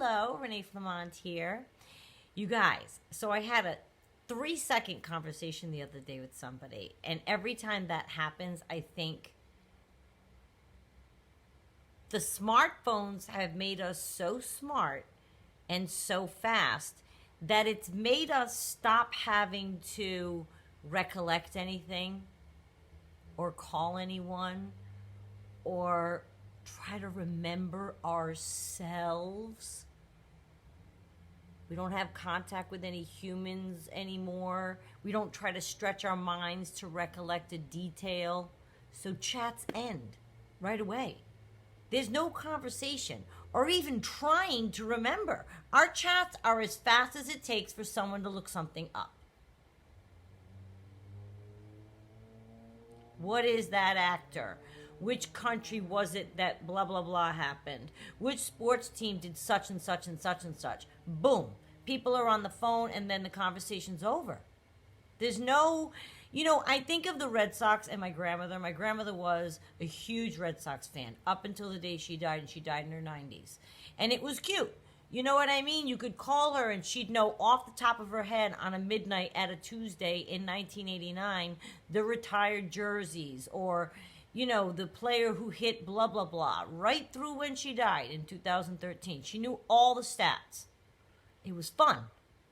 Hello, Renee Flamont here. You guys, so I had a 3-second conversation the other day with somebody, and every time that happens, I think the smartphones have made us so smart and so fast that it's made us stop having to recollect anything or call anyone or try to remember ourselves. We don't have contact with any humans anymore. We don't try to stretch our minds to recollect a detail. So chats end right away. There's no conversation or even trying to remember. Our chats are as fast as it takes for someone to look something up. What is that actor? Which country was it that blah, blah, blah happened? Which sports team did such and such and such and such? Boom. People are on the phone and then the conversation's over. There's no, I think of the Red Sox and my grandmother. My grandmother was a huge Red Sox fan up until the day she died, and she died in her 90s. And it was cute. You know what I mean? You could call her and she'd know off the top of her head on a midnight at a Tuesday in 1989 the retired jerseys or the player who hit blah, blah, blah, right through when she died in 2013. She knew all the stats. It was fun.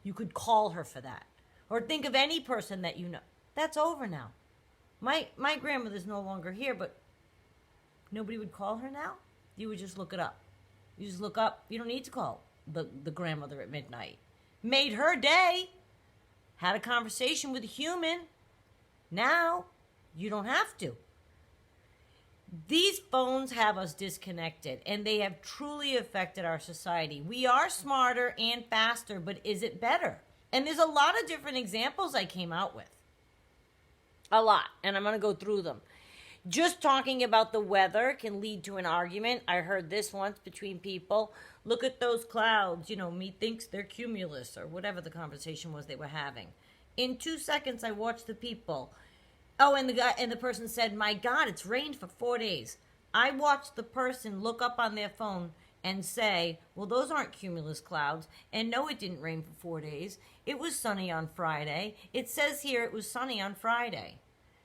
You could call her for that. Or think of any person that you know. That's over now. My grandmother's no longer here, but nobody would call her now? You would just look it up. You just look up. You don't need to call the grandmother at midnight. Made her day. Had a conversation with a human. Now, you don't have to. These phones have us disconnected, and they have truly affected our society. We are smarter and faster, but is it better? And there's a lot of different examples I came out with. A lot, and I'm going to go through them. Just talking about the weather can lead to an argument. I heard this once between people. Look at those clouds. Methinks they're cumulus, or whatever the conversation was they were having. In 2 seconds, I watched the people. Oh, and the person said, "My God, it's rained for 4 days." I watched the person look up on their phone and say, "Well, those aren't cumulus clouds." And no, it didn't rain for 4 days. It was sunny on Friday. It says here it was sunny on Friday.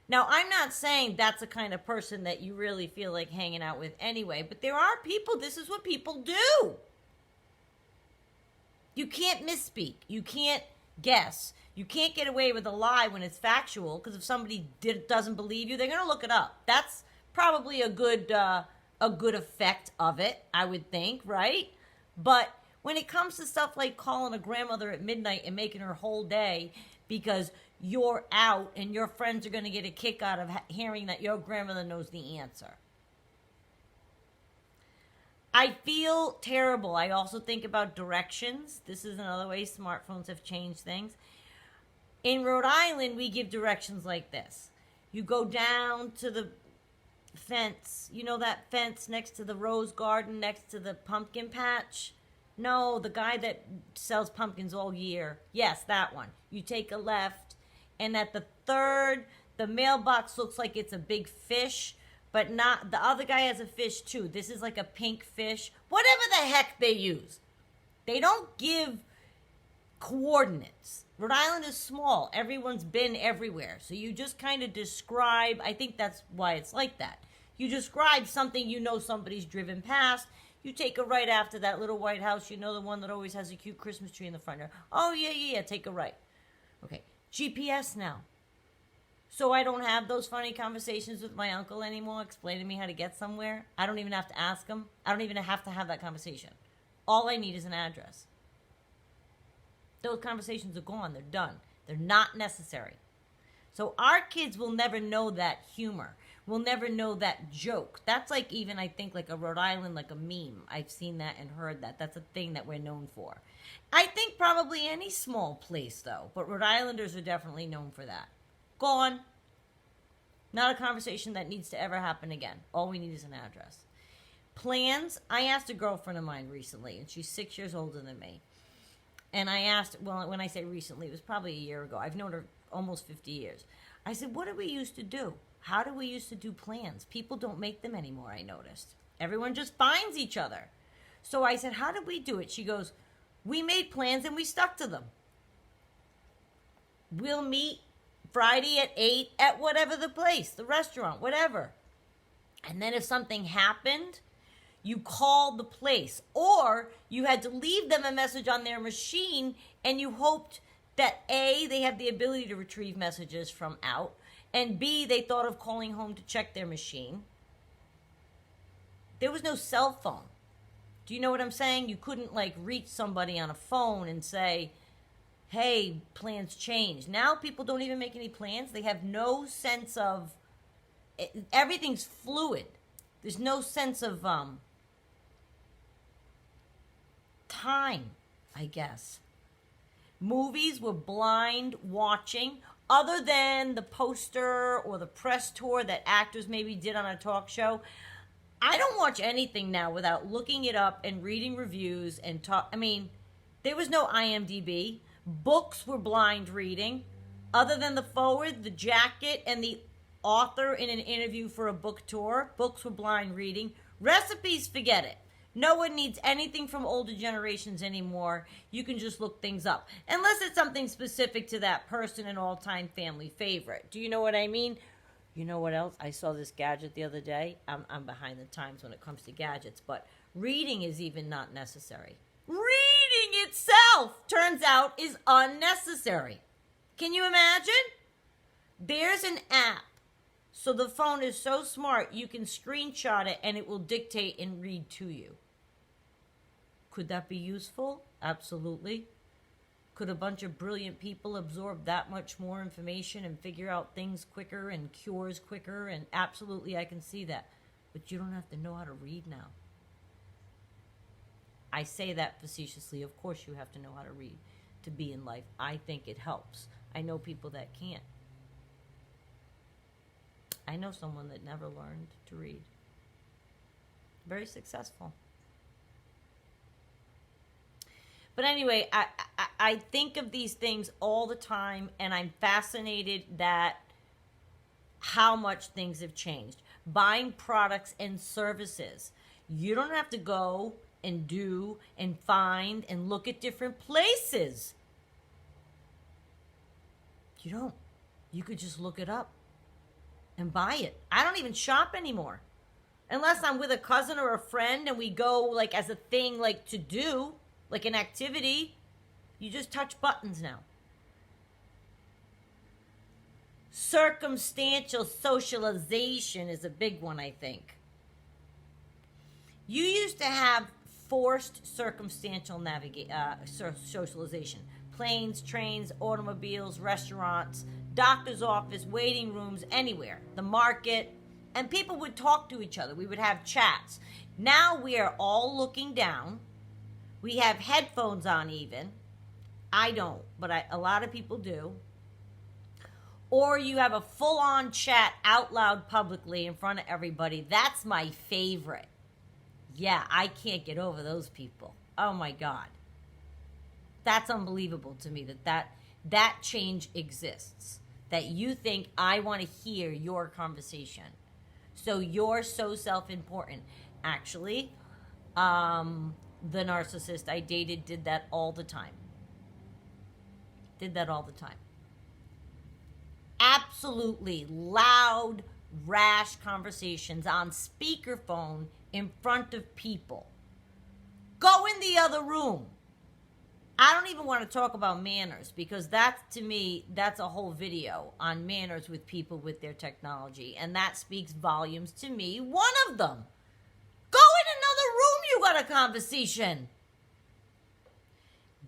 Now, I'm not saying that's the kind of person that you really feel like hanging out with anyway, but there are people, this is what people do. You can't misspeak. You can't guess. You can't get away with a lie when it's factual, because if somebody doesn't believe you, they're going to look it up. That's probably a good effect of it, I would think, right? But when it comes to stuff like calling a grandmother at midnight and making her whole day because you're out and your friends are going to get a kick out of hearing that your grandmother knows the answer. I feel terrible. I also think about directions. This is another way smartphones have changed things. In Rhode Island, we give directions like this. You go down to the fence. You know that fence next to the rose garden, next to the pumpkin patch? No, the guy that sells pumpkins all year. Yes, that one. You take a left, and at the third, the mailbox looks like it's a big fish, but not, the other guy has a fish too. This is like a pink fish. Whatever the heck they use. They don't give coordinates. Rhode Island is small. Everyone's been everywhere. So you just kind of describe, I think that's why it's like that. You describe something you know somebody's driven past. You take a right after that little white house. You know, the one that always has a cute Christmas tree in the front yard. Oh, yeah, take a right. Okay, GPS now. So I don't have those funny conversations with my uncle anymore explaining to me how to get somewhere. I don't even have to ask him. I don't even have to have that conversation. All I need is an address. Those conversations are gone. They're done. They're not necessary. So our kids will never know that humor. Will never know that joke. That's like even, I think, like a Rhode Island, like a meme. I've seen that and heard that. That's a thing that we're known for. I think probably any small place, though. But Rhode Islanders are definitely known for that. Gone. Not a conversation that needs to ever happen again. All we need is an address. Plans. I asked a girlfriend of mine recently, and she's 6 years older than me. And I asked, well, when I say recently, it was probably a year ago. I've known her almost 50 years. I said, what did we used to do? How do we used to do plans? People don't make them anymore, I noticed. Everyone just finds each other. So I said, how did we do it? She goes, we made plans and we stuck to them. We'll meet Friday at 8 at whatever the place, the restaurant, whatever. And then if something happened, you called the place. Or you had to leave them a message on their machine, and you hoped that A, they have the ability to retrieve messages from out, and B, they thought of calling home to check their machine. There was no cell phone. Do you know what I'm saying? You couldn't like reach somebody on a phone and say, hey, plans changed. Now people don't even make any plans. They have no sense of, everything's fluid. There's no sense of time, I guess. Movies were blind watching, other than the poster or the press tour that actors maybe did on a talk show. I don't watch anything now without looking it up and reading reviews and talk. I mean, there was no IMDb. Books were blind reading. Other than the forward, the jacket, and the author in an interview for a book tour, books were blind reading. Recipes, forget it. No one needs anything from older generations anymore. You can just look things up. Unless it's something specific to that person, an all-time family favorite. Do you know what I mean? You know what else? I saw this gadget the other day. I'm behind the times when it comes to gadgets, but reading is even not necessary. Reading itself, turns out, is unnecessary. Can you imagine? There's an app. So the phone is so smart, you can screenshot it and it will dictate and read to you. Could that be useful? Absolutely. Could a bunch of brilliant people absorb that much more information and figure out things quicker and cures quicker? And absolutely, I can see that. But you don't have to know how to read now. I say that facetiously. Of course you have to know how to read to be in life. I think it helps. I know people that can't. I know someone that never learned to read. Very successful. But anyway, I think of these things all the time, and I'm fascinated that how much things have changed. Buying products and services. You don't have to go and do and find and look at different places. You don't. You could just look it up and buy it. I don't even shop anymore. Unless I'm with a cousin or a friend and we go like as a thing like to do, like an activity. You just touch buttons now. Circumstantial socialization is a big one, I think. You used to have forced circumstantial socialization. Planes, trains, automobiles, restaurants, doctor's office, waiting rooms, anywhere. The market. And people would talk to each other. We would have chats. Now we are all looking down. We have headphones on even. I don't, but a lot of people do. Or you have a full-on chat out loud publicly in front of everybody. That's my favorite. Yeah, I can't get over those people. Oh my God. That's unbelievable to me that change exists. That you think I want to hear your conversation. So you're so self-important. Actually, the narcissist I dated did that all the time. Did that all the time. Absolutely loud, rash conversations on speakerphone in front of people. Go in the other room. I don't even want to talk about manners because that's, to me, that's a whole video on manners with people with their technology. And that speaks volumes to me. One of them. Go in another room, you got a conversation.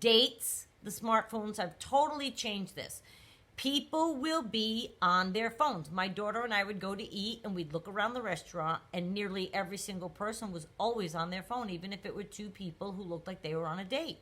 Dates, the smartphones have totally changed this. People will be on their phones. My daughter and I would go to eat and we'd look around the restaurant and nearly every single person was always on their phone, even if it were two people who looked like they were on a date.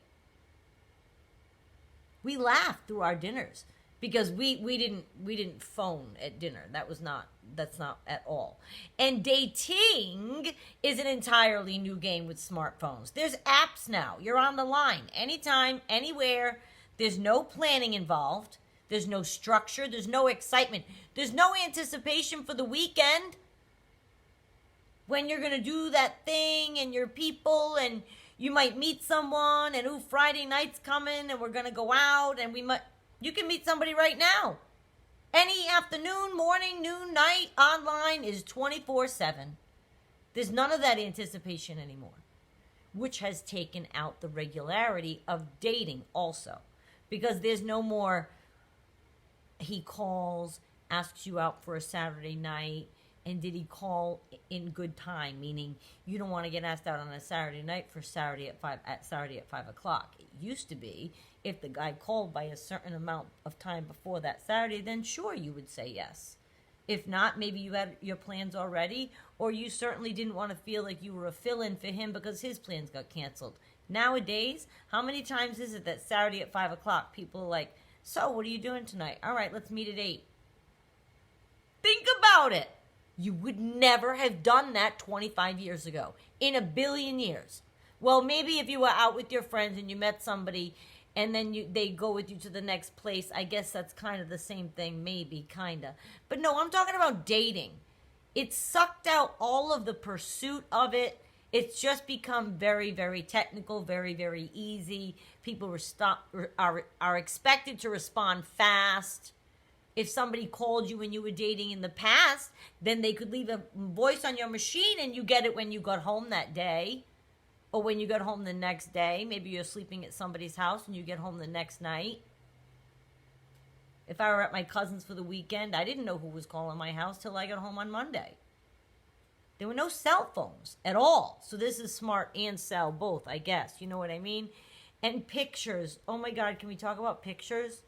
We laughed through our dinners because we didn't phone at dinner. That's not at all. And dating is an entirely new game with smartphones. There's apps now. You're on the line anytime, anywhere. There's no planning involved. There's no structure. There's no excitement. There's no anticipation for the weekend when you're going to do that thing and your people and you might meet someone, and Friday night's coming, and we're gonna go out, and you can meet somebody right now. Any afternoon, morning, noon, night, online is 24/7. There's none of that anticipation anymore, which has taken out the regularity of dating also, because there's no more he calls, asks you out for a Saturday night, and did he call in good time? Meaning you don't want to get asked out on a Saturday night for Saturday at 5 o'clock. It used to be if the guy called by a certain amount of time before that Saturday, then sure you would say yes. If not, maybe you had your plans already, or you certainly didn't want to feel like you were a fill-in for him because his plans got canceled. Nowadays, how many times is it that Saturday at 5 o'clock people are like, so what are you doing tonight? All right, let's meet at 8. Think about it. You would never have done that 25 years ago, in a billion years. Well, maybe if you were out with your friends and you met somebody and then they go with you to the next place, I guess that's kind of the same thing, maybe, kind of. But no, I'm talking about dating. It sucked out all of the pursuit of it. It's just become very, very technical, very, very easy. People are expected to respond fast. If somebody called you when you were dating in the past, then they could leave a voice on your machine and you get it when you got home that day. Or when you got home the next day. Maybe you're sleeping at somebody's house and you get home the next night. If I were at my cousin's for the weekend, I didn't know who was calling my house till I got home on Monday. There were no cell phones at all. So this is smart and cell both, I guess. You know what I mean? And pictures. Oh my God, can we talk about pictures?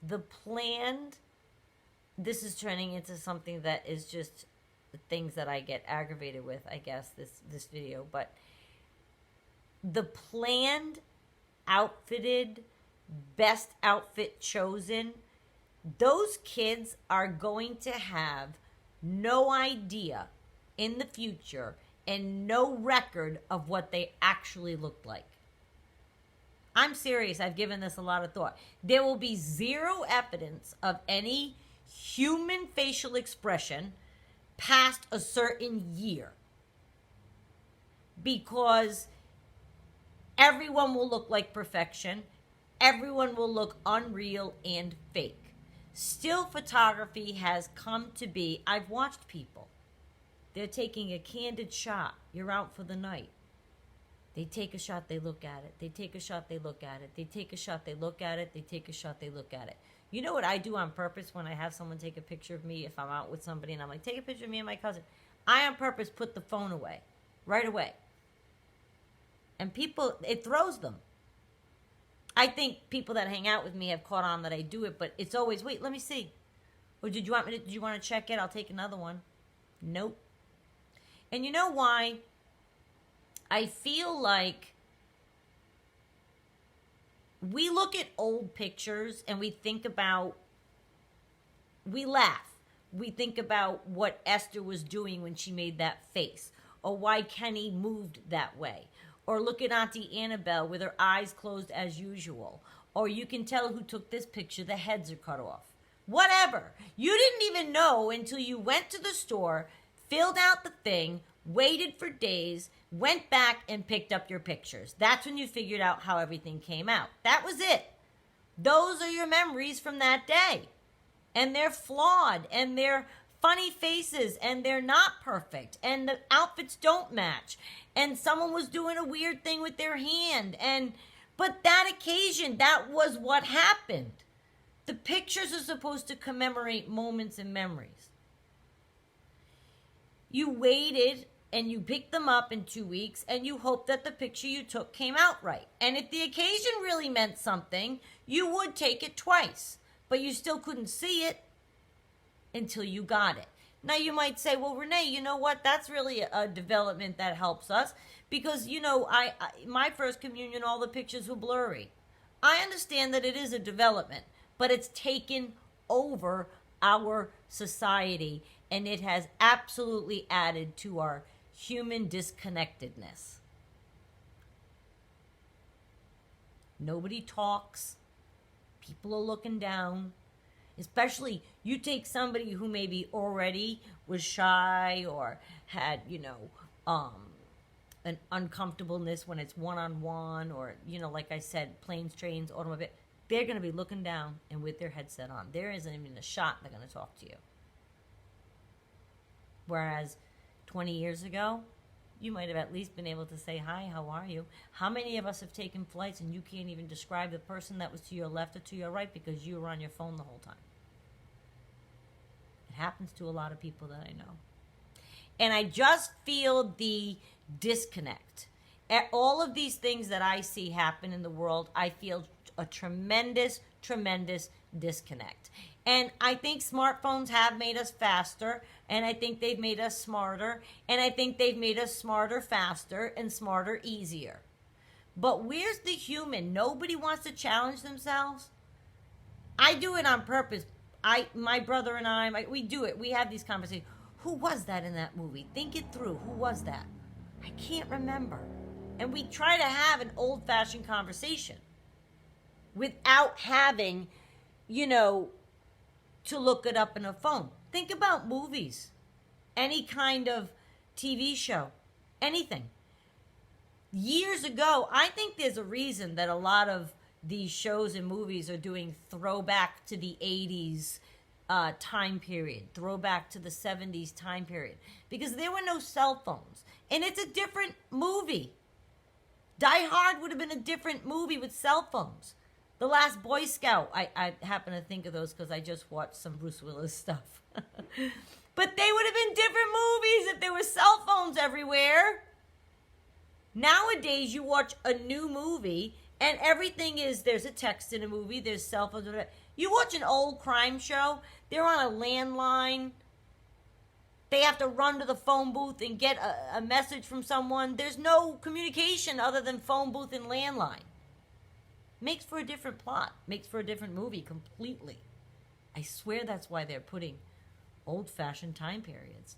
The planned, this is turning into something that is just the things that I get aggravated with, I guess, this video. But the planned, outfitted, best outfit chosen, those kids are going to have no idea in the future and no record of what they actually looked like. I'm serious. I've given this a lot of thought. There will be zero evidence of any human facial expression past a certain year, because everyone will look like perfection. Everyone will look unreal and fake. Still photography has come to be, I've watched people. They're taking a candid shot. You're out for the night. They take a shot, they look at it. They take a shot, they look at it. They take a shot, they look at it. They take a shot, they look at it. You know what I do on purpose when I have someone take a picture of me, if I'm out with somebody and I'm like, take a picture of me and my cousin. I on purpose put the phone away, right away. And people, it throws them. I think people that hang out with me have caught on that I do it, but it's always, wait, let me see. Or did you want to check it? I'll take another one. Nope. And you know why? I feel like we look at old pictures and we laugh. We think about what Esther was doing when she made that face, or why Kenny moved that way. Or look at Auntie Annabelle with her eyes closed as usual. Or you can tell who took this picture, the heads are cut off. Whatever. You didn't even know until you went to the store, filled out the thing, waited for days, went back and picked up your pictures. That's when you figured out how everything came out. That was it. Those are your memories from that day. And they're flawed, and they're funny faces, and they're not perfect, and the outfits don't match, and someone was doing a weird thing with their hand, but that occasion, that was what happened. The pictures are supposed to commemorate moments and memories. You waited and you picked them up in 2 weeks and you hoped that the picture you took came out right. And if the occasion really meant something, you would take it twice, but you still couldn't see it until you got it. Now you might say, well, Renee, you know what? That's really a development that helps us because, you know, my first communion, all the pictures were blurry. I understand that it is a development, but it's taken over our society and it has absolutely added to our human disconnectedness. Nobody talks. People are looking down. Especially, you take somebody who maybe already was shy or had, an uncomfortableness when it's one-on-one, or, like I said, planes, trains, automobile. They're going to be looking down and with their headset on. There isn't even a shot they're going to talk to you. Whereas 20 years ago, you might have at least been able to say, hi, how are you? How many of us have taken flights and you can't even describe the person that was to your left or to your right because you were on your phone the whole time? It happens to a lot of people that I know. And I just feel the disconnect. All of these things that I see happen in the world, I feel a tremendous, tremendous disconnect. And I think smartphones have made us faster, and I think they've made us smarter, and I think they've made us smarter faster and smarter easier. But where's the human? Nobody wants to challenge themselves. I do it on purpose. My brother and I, we do it. We have these conversations. Who was that in that movie? Think it through. Who was that? I can't remember. And we try to have an old-fashioned conversation without having, to look it up in a phone. Think about movies, any kind of TV show, anything. Years ago, I think there's a reason that a lot of these shows and movies are doing throwback to the 80s time period, throwback to the 70s time period, because there were no cell phones. And it's a different movie. Die Hard would have been a different movie with cell phones. The Last Boy Scout, I happen to think of those because I just watched some Bruce Willis stuff. But they would have been different movies if there were cell phones everywhere. Nowadays, you watch a new movie and everything is, there's a text in a movie, there's cell phones. You watch an old crime show, they're on a landline. They have to run to the phone booth and get a message from someone. There's no communication other than phone booth and landline. Makes for a different plot. Makes for a different movie completely. I swear that's why they're putting old-fashioned time periods.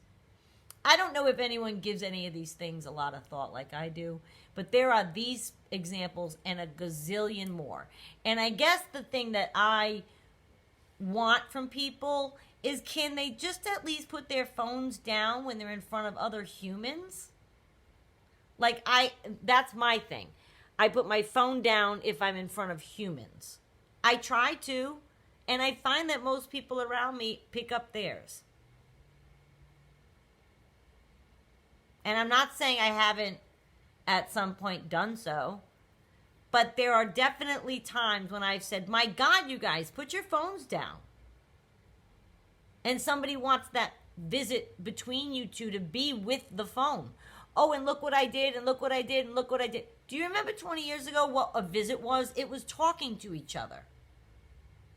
I don't know if anyone gives any of these things a lot of thought like I do, but there are these examples and a gazillion more. And I guess the thing that I want from people is, can they just at least put their phones down when they're in front of other humans? That's my thing. I put my phone down if I'm in front of humans. I try to, and I find that most people around me pick up theirs. And I'm not saying I haven't at some point done so, but there are definitely times when I've said, my God, you guys, put your phones down. And somebody wants that visit between you two to be with the phone. Oh, and look what I did, and look what I did, and look what I did. Do you remember 20 years ago what a visit was? It was talking to each other.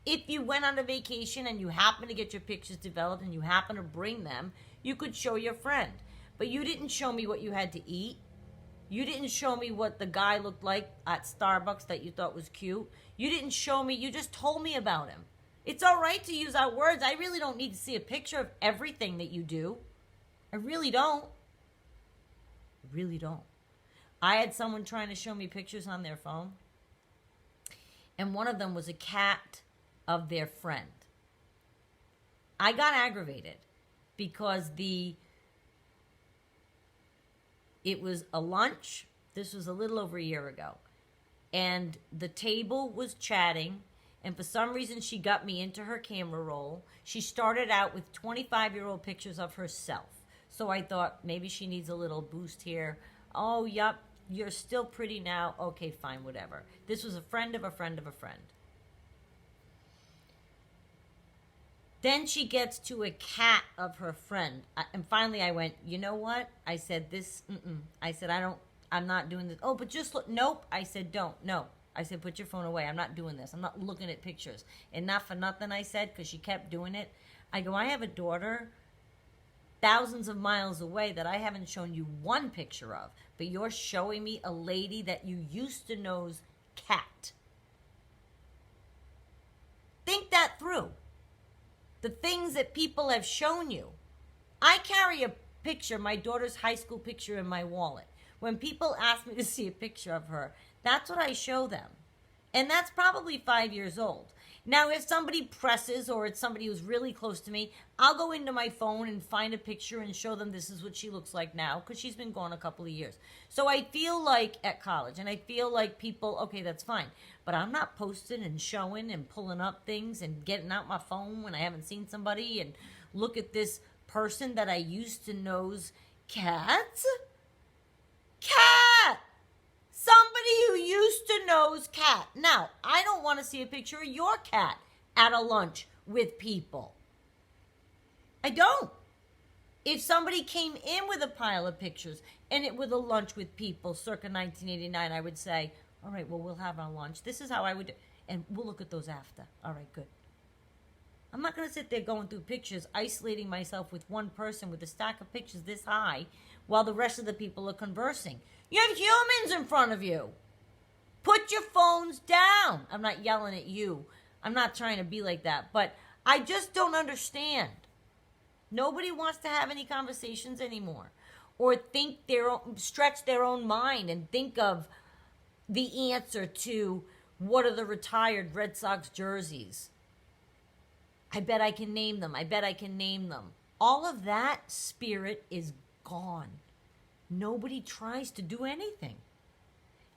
If you went on a vacation and you happened to get your pictures developed and you happened to bring them, you could show your friend. But you didn't show me what you had to eat. You didn't show me what the guy looked like at Starbucks that you thought was cute. You didn't show me, you just told me about him. It's all right to use our words. I really don't need to see a picture of everything that you do. I really don't. Really don't. I had someone trying to show me pictures on their phone, and one of them was a cat of their friend. I got aggravated because it was a lunch. This was a little over a year ago, and the table was chatting, and for some reason she got me into her camera roll. She started out with 25-year-old pictures of herself. So I thought, maybe she needs a little boost here. Oh, yup, you're still pretty now. Okay, fine, whatever. This was a friend of a friend of a friend. Then she gets to a cat of her friend. And finally I went, you know what? I said, I said, I'm not doing this. Oh, but just look. Nope. I said, don't. No. I said, put your phone away. I'm not doing this. I'm not looking at pictures. And not for nothing, I said, because she kept doing it. I go, I have a daughter thousands of miles away that I haven't shown you one picture of, but you're showing me a lady that you used to know's cat. Think that through. The things that people have shown you. I carry a picture, my daughter's high school picture, in my wallet. When people ask me to see a picture of her, that's what I show them. And that's probably 5 years old. Now, if somebody presses or it's somebody who's really close to me, I'll go into my phone and find a picture and show them this is what she looks like now, because she's been gone a couple of years. So I feel like at college, and I feel like people, okay, that's fine. But I'm not posting and showing and pulling up things and getting out my phone when I haven't seen somebody and look at this person that I used to know's cat. Cat! Somebody who used to know's cat. Now, I don't want to see a picture of your cat at a lunch with people. I don't. If somebody came in with a pile of pictures and it was a lunch with people circa 1989, I would say, all right, well, we'll have our lunch. This is how I would do, and we'll look at those after. All right, good. I'm not going to sit there going through pictures, isolating myself with one person with a stack of pictures this high while the rest of the people are conversing. You have humans in front of you. Put your phones down. I'm not yelling at you. I'm not trying to be like that, but I just don't understand. Nobody wants to have any conversations anymore, or stretch their own mind and think of the answer to what are the retired Red Sox jerseys. I bet I can name them. I bet I can name them. All of that spirit is gone. Nobody tries to do anything.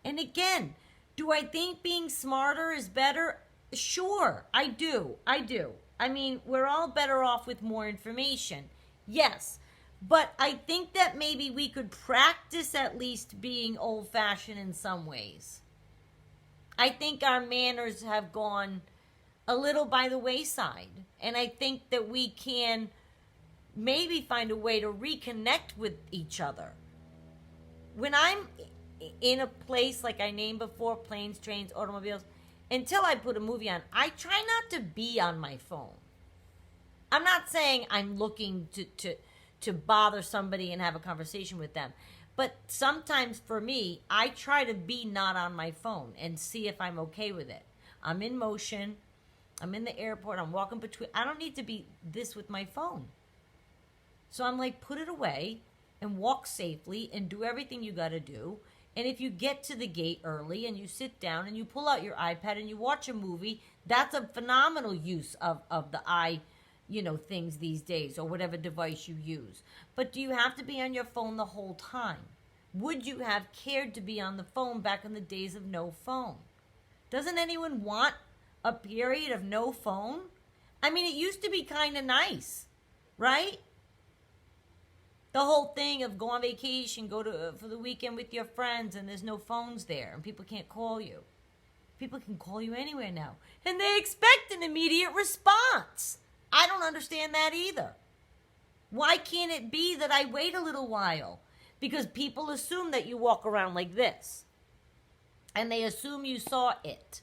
And again, do I think being smarter is better? Sure, I do. I mean, we're all better off with more information. Yes. But I think that maybe we could practice at least being old-fashioned in some ways. I think our manners have gone a little by the wayside. And I think that we can maybe find a way to reconnect with each other. When I'm in a place like I named before, planes, trains, automobiles, until I put a movie on, I try not to be on my phone. I'm not saying I'm looking to bother somebody and have a conversation with them. But sometimes for me, I try to be not on my phone and see if I'm okay with it. I'm in motion. I'm in the airport. I'm walking between. I don't need to be this with my phone. So I'm like, put it away and walk safely and do everything you got to do. And if you get to the gate early and you sit down and you pull out your iPad and you watch a movie, that's a phenomenal use of the things these days, or whatever device you use. But do you have to be on your phone the whole time? Would you have cared to be on the phone back in the days of no phone? Doesn't anyone want a period of no phone? I mean, it used to be kind of nice, right? The whole thing of go on vacation, for the weekend with your friends, and there's no phones there, and people can't call you. People can call you anywhere now, and they expect an immediate response. I don't understand that either. Why can't it be that I wait a little while? Because people assume that you walk around like this, and they assume you saw it.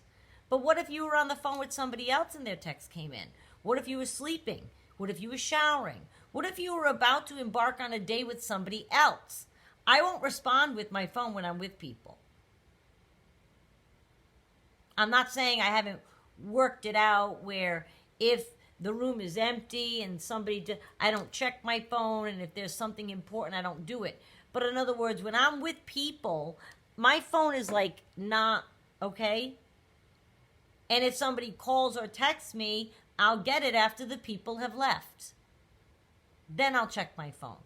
But what if you were on the phone with somebody else and their text came in? What if you were sleeping? What if you were showering? What if you were about to embark on a day with somebody else? I won't respond with my phone when I'm with people. I'm not saying I haven't worked it out where if the room is empty and I don't check my phone, and if there's something important, I don't do it. But in other words, when I'm with people, my phone is like not okay. And if somebody calls or texts me, I'll get it after the people have left. Then I'll check my phone.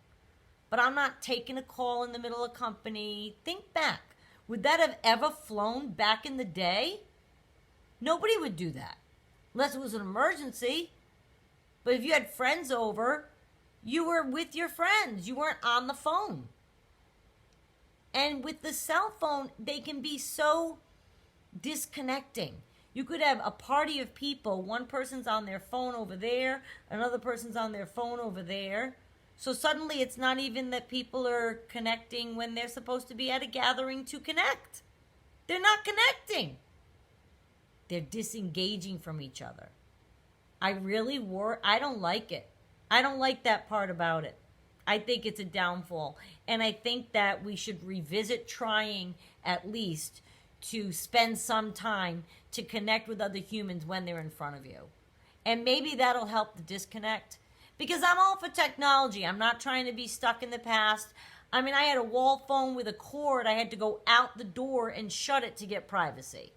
But I'm not taking a call in the middle of company. Think back. Would that have ever flown back in the day? Nobody would do that. Unless it was an emergency. But if you had friends over, you were with your friends. You weren't on the phone. And with the cell phone, they can be so disconnecting. You could have a party of people. One person's on their phone over there. Another person's on their phone over there. So suddenly it's not even that people are connecting when they're supposed to be at a gathering to connect. They're not connecting. They're disengaging from each other. I don't like it. I don't like that part about it. I think it's a downfall. And I think that we should revisit trying at least to spend some time to connect with other humans when they're in front of you. And maybe that'll help the disconnect. Because I'm all for technology. I'm not trying to be stuck in the past. I mean, I had a wall phone with a cord. I had to go out the door and shut it to get privacy.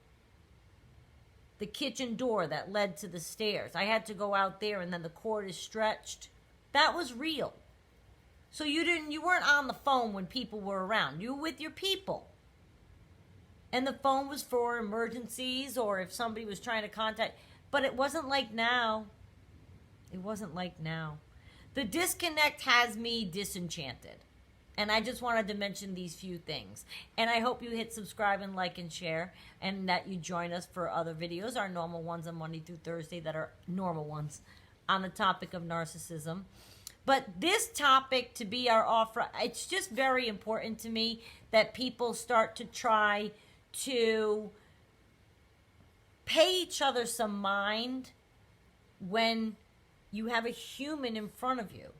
the kitchen door that led to the stairs. I had to go out there and then the cord is stretched. That was real. So you weren't on the phone when people were around. You were with your people. And the phone was for emergencies or if somebody was trying to contact. But it wasn't like now. It wasn't like now. The disconnect has me disenchanted. And I just wanted to mention these few things. And I hope you hit subscribe and like and share. And that you join us for other videos, our normal ones on Monday through Thursday that are normal ones on the topic of narcissism. But this topic to be our offer, it's just very important to me that people start to try to pay each other some mind when you have a human in front of you.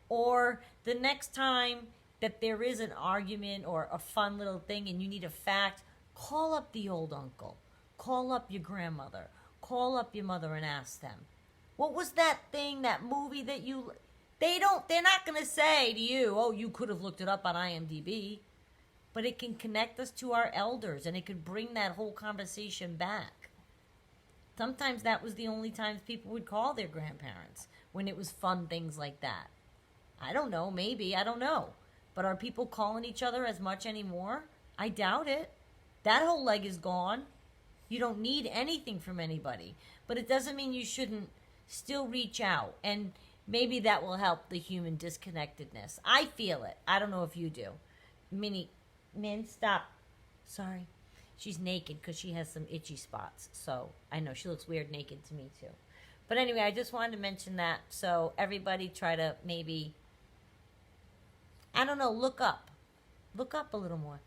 Or the next time that there is an argument or a fun little thing and you need a fact, call up the old uncle. Call up your grandmother. Call up your mother and ask them. What was that thing, that movie that you... They're not going to say to you, oh, you could have looked it up on IMDb. But it can connect us to our elders and it could bring that whole conversation back. Sometimes that was the only times people would call their grandparents, when it was fun things like that. I don't know, maybe, I don't know. But are people calling each other as much anymore? I doubt it. That whole leg is gone. You don't need anything from anybody. But it doesn't mean you shouldn't still reach out. And maybe that will help the human disconnectedness. I feel it. I don't know if you do. Min, stop. Sorry. She's naked because she has some itchy spots. So I know she looks weird naked to me too. But anyway, I just wanted to mention that. So everybody try to maybe, I don't know, look up. Look up a little more.